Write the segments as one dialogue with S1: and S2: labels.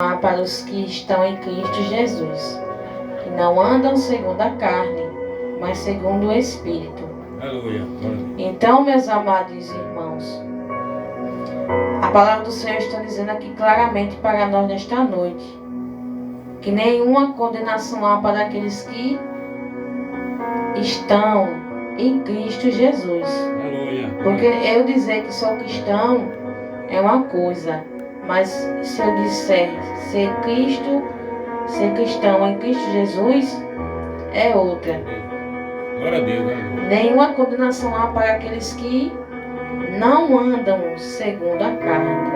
S1: para os que estão em Cristo Jesus, que não andam segundo a carne, mas segundo o Espírito.
S2: Aleluia.
S1: Então, meus amados irmãos, a palavra do Senhor está dizendo aqui claramente para nós nesta noite, que nenhuma condenação há para aqueles que estão em Cristo Jesus.
S2: Aleluia.
S1: Porque eu dizer que sou cristão é uma coisa, mas se eu disser ser cristão em Cristo Jesus é outra.
S2: Glória a Deus. Aleluia.
S1: Nenhuma condenação há para aqueles que não andam segundo a carne,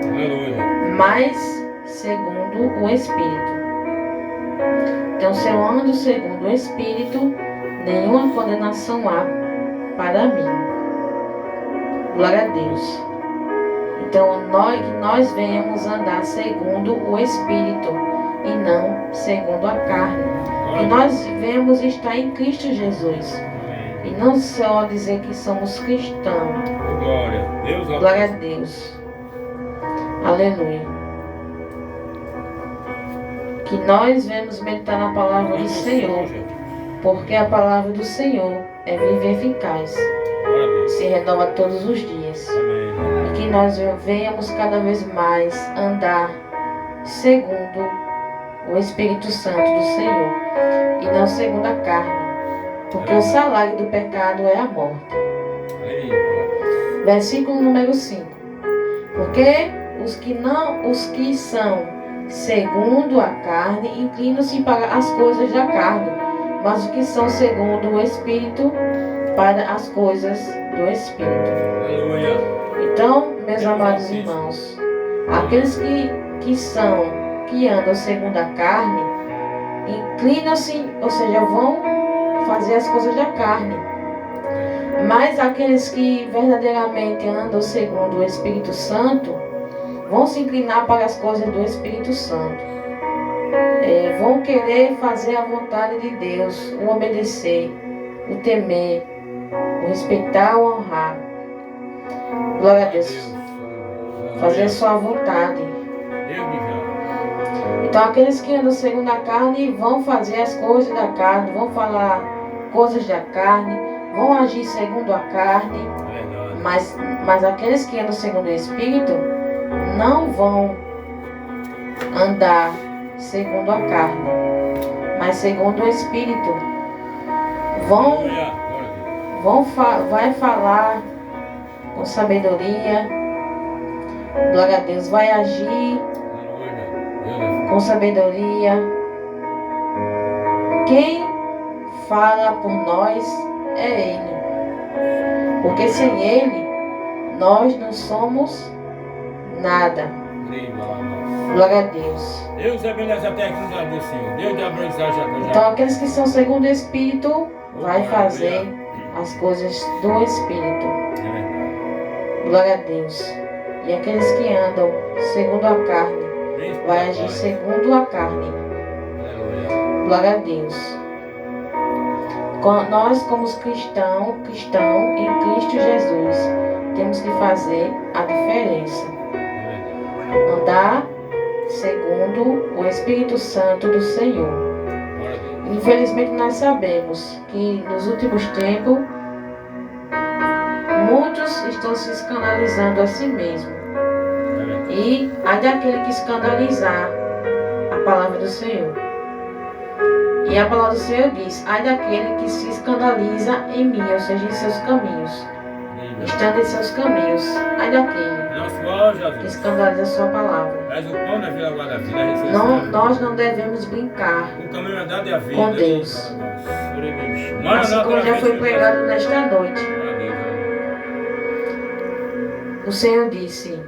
S2: Aleluia.
S1: mas segundo o Espírito. Então, se eu ando segundo o Espírito, nenhuma condenação há para mim. Glória a Deus. Então, nós venhamos andar segundo o Espírito e não segundo a carne. E nós devemos estar em Cristo Jesus. E não só dizer que somos cristãos.
S2: Glória a Deus.
S1: Glória a Deus. Aleluia. Que nós venhamos meditar na palavra do Senhor. Porque a palavra do Senhor é viva e eficaz. Se renova todos os dias. E que nós venhamos cada vez mais andar segundo o Espírito Santo do Senhor. E não segundo a carne. Porque o salário do pecado é a morte. Versículo número 5. Porque os que são segundo a carne inclinam-se para as coisas da carne, mas os que são segundo o Espírito para as coisas do Espírito.
S2: Aleluia.
S1: Então, meus amados irmãos, aqueles que andam segundo a carne inclinam-se, ou seja, vão fazer as coisas da carne. Mas aqueles que verdadeiramente andam segundo o Espírito Santo vão se inclinar para as coisas do Espírito Santo. Vão querer fazer a vontade de Deus, o obedecer, o temer, o respeitar, o honrar. Glória a Deus. Fazer a sua vontade. Então aqueles que andam segundo a carne vão fazer as coisas da carne, vão falar coisas da carne, vão agir segundo a carne, mas aqueles que andam segundo o Espírito não vão andar segundo a carne, mas segundo o Espírito. Vai falar com sabedoria. Glória a Deus. Vai agir com sabedoria. Quem fala por nós é Ele. Porque sem Ele, nós não somos nada. Glória a Deus.
S2: Deus abençoe até aqui no nome do Senhor. Deus abençoe.
S1: Então, aqueles que são segundo o Espírito, vai fazer as coisas do Espírito. Glória a Deus. E aqueles que andam segundo a carne, vai agir segundo a carne. Glória a Deus. Nós, como cristãos em Cristo Jesus, temos que fazer a diferença. Andar segundo o Espírito Santo do Senhor. Infelizmente nós sabemos que nos últimos tempos muitos estão se escandalizando a si mesmos. E ai daquele que escandalizar a palavra do Senhor. E a palavra do Senhor diz: ai daquele que se escandaliza em mim, ou seja, em seus caminhos. Estando em seus caminhos, ai daquele que escandaliza a sua palavra. Nós não devemos brincar com Deus. Assim como já foi pregado nesta noite. O Senhor disse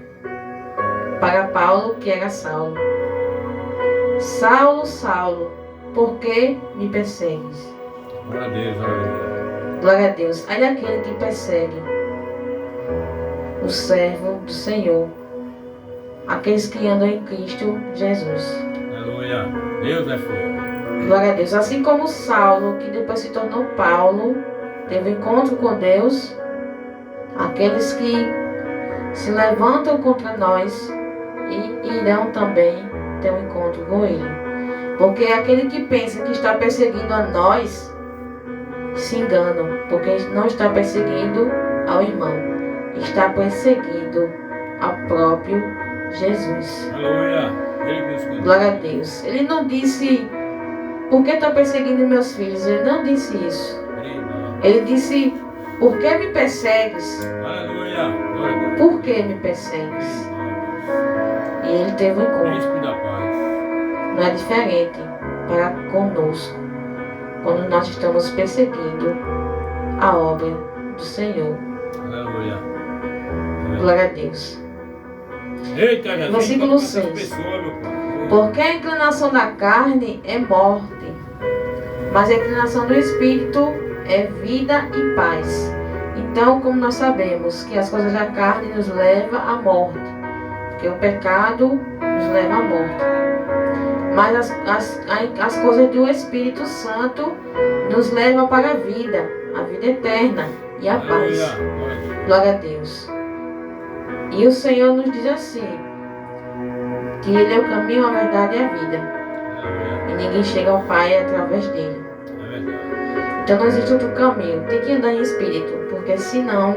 S1: para Paulo, que era Saulo: Saulo, Saulo, por que me persegues?
S2: Glória a Deus,
S1: Glória a Deus. Ai daquele que persegue o servo do Senhor, aqueles que andam em Cristo Jesus.
S2: Aleluia. Deus é fiel.
S1: Glória a Deus. Assim como Saulo, que depois se tornou Paulo, teve encontro com Deus, aqueles que se levantam contra nós e irão também ter um encontro com Ele. Porque aquele que pensa que está perseguindo a nós, se engana, porque não está perseguindo ao irmão, está perseguindo ao próprio Jesus.
S2: Aleluia. Ele que nos conduziu.
S1: Glória a Deus. Ele não disse, por que está perseguindo meus filhos? Ele não disse isso. Ele disse, por que me persegues?
S2: Aleluia. Glória a Deus.
S1: Por que me persegues? E ele teve um encontro.
S2: Príncipe da paz.
S1: Não é diferente para conosco quando nós estamos perseguindo a obra do Senhor.
S2: Aleluia.
S1: Glória a Deus.
S2: Eita, Jesus.
S1: Versículo
S2: toca essas
S1: 6.
S2: pessoas, meu Pai.
S1: Porque a inclinação da carne é morte, mas a inclinação do Espírito é vida e paz. Então, como nós sabemos que as coisas da carne nos levam à morte, porque o pecado nos leva à morte. Mas as coisas do Espírito Santo nos levam para a vida eterna e a paz.
S2: Aleluia.
S1: Glória a Deus. E o Senhor nos diz assim, que Ele é o caminho, a verdade e a vida.
S2: Aleluia.
S1: E ninguém chega ao Pai através dele.
S2: É verdade.
S1: Então não existe outro caminho. Tem que andar em Espírito, porque senão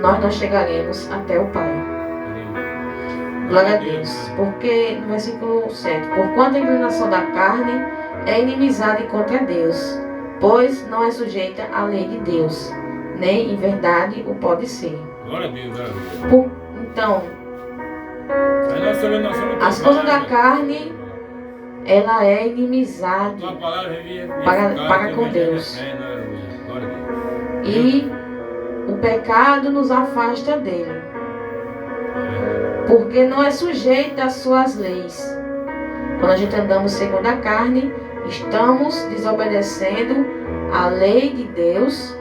S1: nós não chegaremos até o Pai. Glória a Deus. Porque, no versículo 7, porquanto a inclinação da carne é inimizade contra Deus, pois não é sujeita à lei de Deus, nem em verdade o pode ser.
S2: Glória a Deus. Glória a Deus.
S1: Então,
S2: Nós somos
S1: as coisas da carne, ela é inimizade
S2: Tua palavra é
S1: para com Deus.
S2: Glória a Deus.
S1: E o pecado nos afasta dele, porque não é sujeita às suas leis. Quando a gente andamos segundo a carne, estamos desobedecendo a lei de Deus